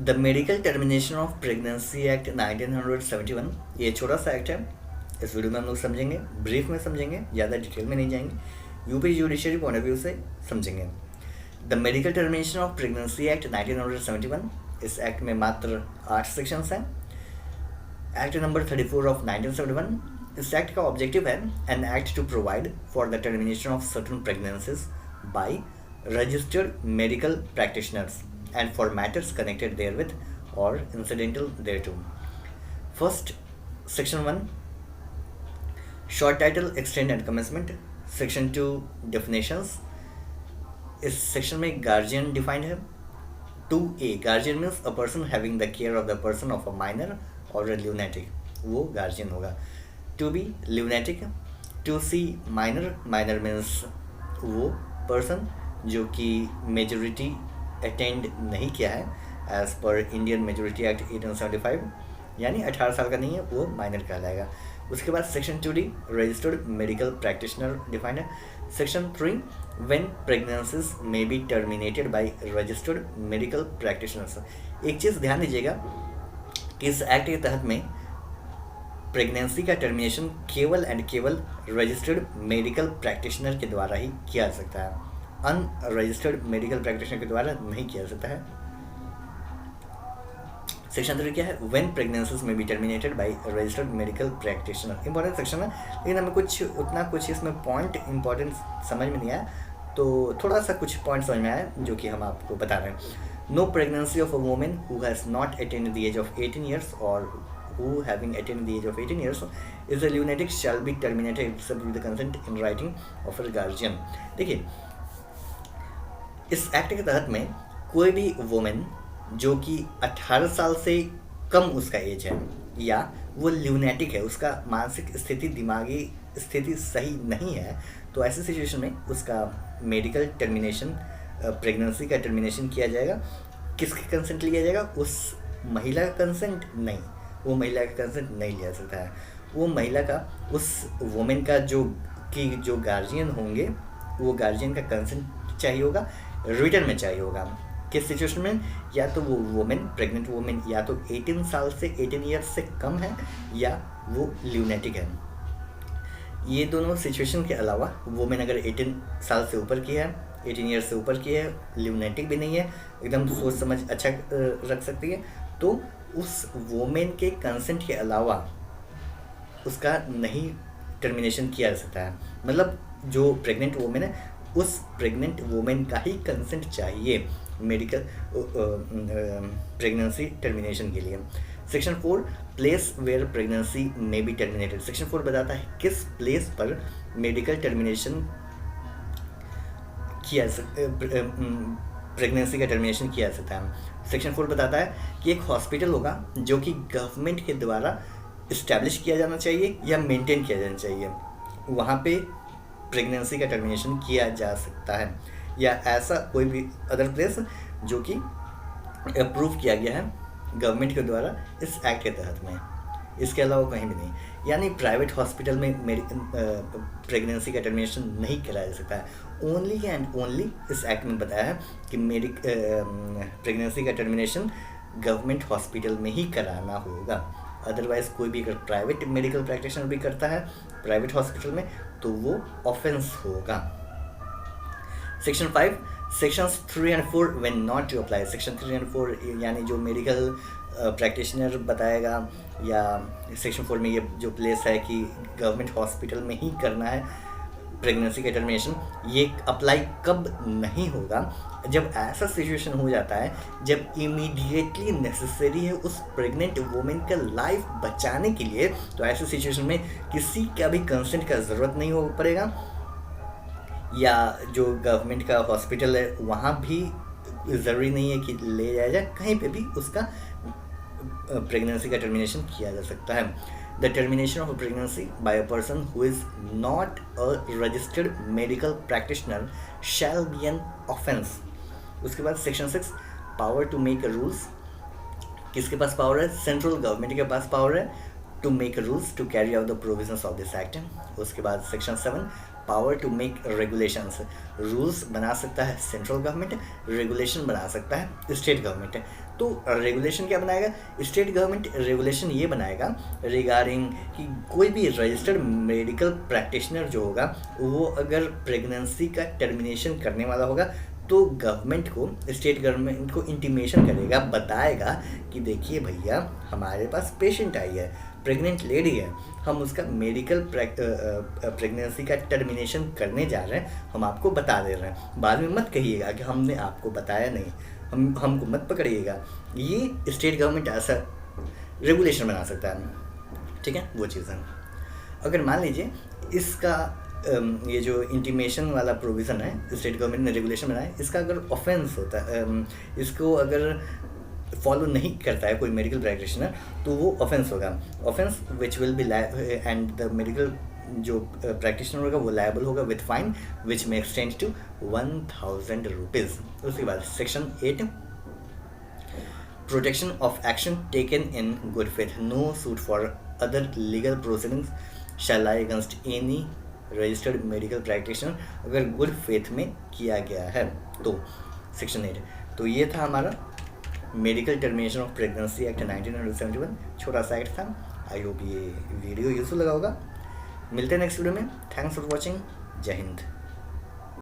The medical termination of pregnancy act 1971, ये छोटा सा एक्ट है। इस वीडियो में हम लोग समझेंगे, ब्रीफ में समझेंगे, ज़्यादा डिटेल में नहीं जाएंगे, UP judiciary point of view से समझेंगे। The medical termination of pregnancy act 1971, इस एक्ट में मात्र 8 सेक्शंस हैं। एक्ट नंबर 34 ऑफ 1971, इस एक्ट का ऑब्जेक्टिव है an act to provide for the termination of certain pregnancies by registered medical practitioners and for matters connected therewith or incidental thereto. First, Section 1, short title, extent and commencement. Section 2, definitions. इस section में guardian defined है। 2A, guardian means a person having the care of the person of a minor और अ lunatic, वो guardian होगा। 2B, lunatic. 2C, minor. Minor means वो person जो कि majority attend नहीं किया है as per Indian majority act 1875, यानी 18 साल का नहीं है, वो माइनर कहलाएगा। उसके बाद section 2D, registered medical practitioner defined है। Section 3, when pregnancies may be terminated by registered medical practitioners. एक चीज़ ध्यान दीजिएगा कि इस एक्ट के तहत में प्रेगनेंसी का टर्मिनेशन केवल एंड केवल रजिस्टर्ड मेडिकल प्रैक्टिशनर के द्वारा ही किया जा सकता है, अनरजिस्टर्ड मेडिकल प्रैक्टिशनर के द्वारा नहीं किया जाता है। सेक्शन 3 क्या है? व्हेन प्रेगनेंसीज में B terminated by registered medical practitioner. Important section है, लेकिन हमें कुछ इसमें पॉइंट इंपॉर्टेंट समझ में नहीं आया, तो थोड़ा सा कुछ पॉइंट समझ में आया जो कि हम आपको बता रहे हैं। No pregnancy of a woman who has not attained the age of 18 years और who having attained the age of 18 years is a lunatic shall be terminated except with the consent in writing of her guardian। देखिए, इस act के तहत में कोई भी women जो कि 18 साल से कम उसका एज है या वो ल्यूनेटिक है, उसका मानसिक स्थिति, दिमागी स्थिति सही नहीं है, तो ऐसी सिचुएशन में उसका मेडिकल टर्मिनेशन, प्रेगनेंसी का टर्मिनेशन किया जाएगा। किसके कंसेंट लिया जाएगा? उस महिला का कंसेंट नहीं, वो महिला का कंसेंट नहीं लिया सकता है। वो महिला का, उस वुमेन का जो गार्जियन होंगे, वो गार्जियन का कंसेंट चाहिए होगा, रिटर्न में चाहिए होगा। किस सिचुएशन में? या तो वो वुमेन, प्रेग्नेंट वुमेन, या तो 18 साल से 18 ईयर्स से कम है या वो ल्यूनेटिक है। ये दोनों सिचुएशन के अलावा वुमेन अगर 18 साल से ऊपर की है, 18 ईयर्स से ऊपर की है, ल्यूनेटिक भी नहीं है, एकदम सोच समझ अच्छा रख सकती है, तो उस वुमेन के कंसेंट के अलावा उसका नहीं टर्मिनेशन किया जा सकता है। मतलब जो प्रेग्नेंट वुमेन है, उस प्रेग्नेंट वुमेन का ही कंसेंट चाहिए मेडिकल प्रेगनेंसी टर्मिनेशन के लिए। Section 4, place where pregnancy may be terminated. Section 4 बताता है किस प्लेस पर मेडिकल टर्मिनेशन किया प्रेगनेंसी का टर्मिनेशन किया जा सकता है। सेक्शन 4 बताता है कि एक हॉस्पिटल होगा जो कि गवर्नमेंट के द्वारा इस्टेब्लिश किया जाना चाहिए या मेंटेन किया जाना चाहिए, वहाँ पे प्रेगनेंसी का टर्मिनेशन किया जा सकता है, या ऐसा कोई भी अदर प्लेस जो कि अप्रूव किया गया है गवर्नमेंट के द्वारा इस एक्ट के तहत में, इसके अलावा कहीं भी नहीं। यानी प्राइवेट हॉस्पिटल में प्रेगनेंसी का टर्मिनेशन नहीं कराया जा सकता है। ओनली एंड ओनली इस एक्ट में बताया है कि प्रेगनेंसी का टर्मिनेशन गवर्नमेंट हॉस्पिटल में ही कराना होगा। अदरवाइज कोई भी अगर प्राइवेट मेडिकल प्रैक्टिशनर भी करता है प्राइवेट हॉस्पिटल में, तो वो ऑफेंस होगा। Section 5, sections 3 and 4 when not to apply. Section 3 and 4 यानी जो मेडिकल प्रैक्टिशनर बताएगा, या सेक्शन 4 में ये जो प्लेस है कि गवर्नमेंट हॉस्पिटल में ही करना है प्रेगनेंसी का टर्मिनेशन, ये अप्लाई कब नहीं होगा? जब ऐसा सिचुएशन हो जाता है जब इमीडिएटली नेसेसरी है उस प्रेग्नेंट वुमेन का लाइफ बचाने के लिए, तो ऐसे सिचुएशन में किसी का भी कंसेंट का ज़रूरत नहीं हो पड़ेगा, या जो गवर्नमेंट का हॉस्पिटल है वहाँ भी ज़रूरी नहीं है कि ले जाया जाए, कहीं पे भी उसका प्रेगनेंसी का टर्मिनेशन किया जा सकता है। The termination of a pregnancy by a person who is not a registered medical practitioner shall be an offence. उसके बाद section 6, power to make rules. किसके पास पावर है? सेंट्रल गवर्नमेंट के पास पावर है to make rules to carry out the provisions of this act. उसके बाद section 7, power to make regulations, rules बना सकता है सेंट्रल गवर्नमेंट, रेगुलेशन बना सकता है स्टेट गवर्नमेंट। तो रेगुलेशन क्या बनाएगा, स्टेट गवर्नमेंट रेगुलेशन ये बनाएगा रिगार्डिंग कि कोई भी रजिस्टर्ड मेडिकल प्रैक्टिशनर जो होगा वो अगर प्रेगनेंसी का टर्मिनेशन करने वाला होगा तो गवर्नमेंट को, स्टेट गवर्नमेंट को इंटीमेशन करेगा, बताएगा कि देखिए भैया हमारे पास पेशेंट आई है, प्रेग्नेंट लेडी है, हम उसका मेडिकल प्रेगनेंसी का टर्मिनेशन करने जा रहे हैं, हम आपको बता दे रहे हैं, बाद में मत कहिएगा कि हमने आपको बताया नहीं, हमको मत पकड़िएगा। ये स्टेट गवर्नमेंट ऐसा रेगुलेशन बना सकता है, ठीक है, वो चीज़ है। अगर मान लीजिए इसका ये जो इंटीमेशन वाला प्रोविज़न है स्टेट गवर्नमेंट ने रेगुलेशन बनाया, इसका अगर ऑफेंस होता है, इसको अगर फॉलो नहीं करता है कोई मेडिकल प्रैक्टिशनर तो वो ऑफेंस होगा, offence which will be and the medical जो प्रैक्टिशनर होगा वो लायबल होगा with fine which may extend to 1000 rupees. उसके बाद section 8, protection of action taken in good faith, no suit for other legal proceedings shall lie against any registered medical practitioner, अगर good faith में किया गया है तो। Section 8, तो ये था हमारा medical termination of pregnancy act 1971, छोटा सा एक्ट था। आई होप ये वीडियो यूजफुल लगा होगा। मिलते हैं नेक्स्ट वीडियो में। Thanks for watching. जय हिंद।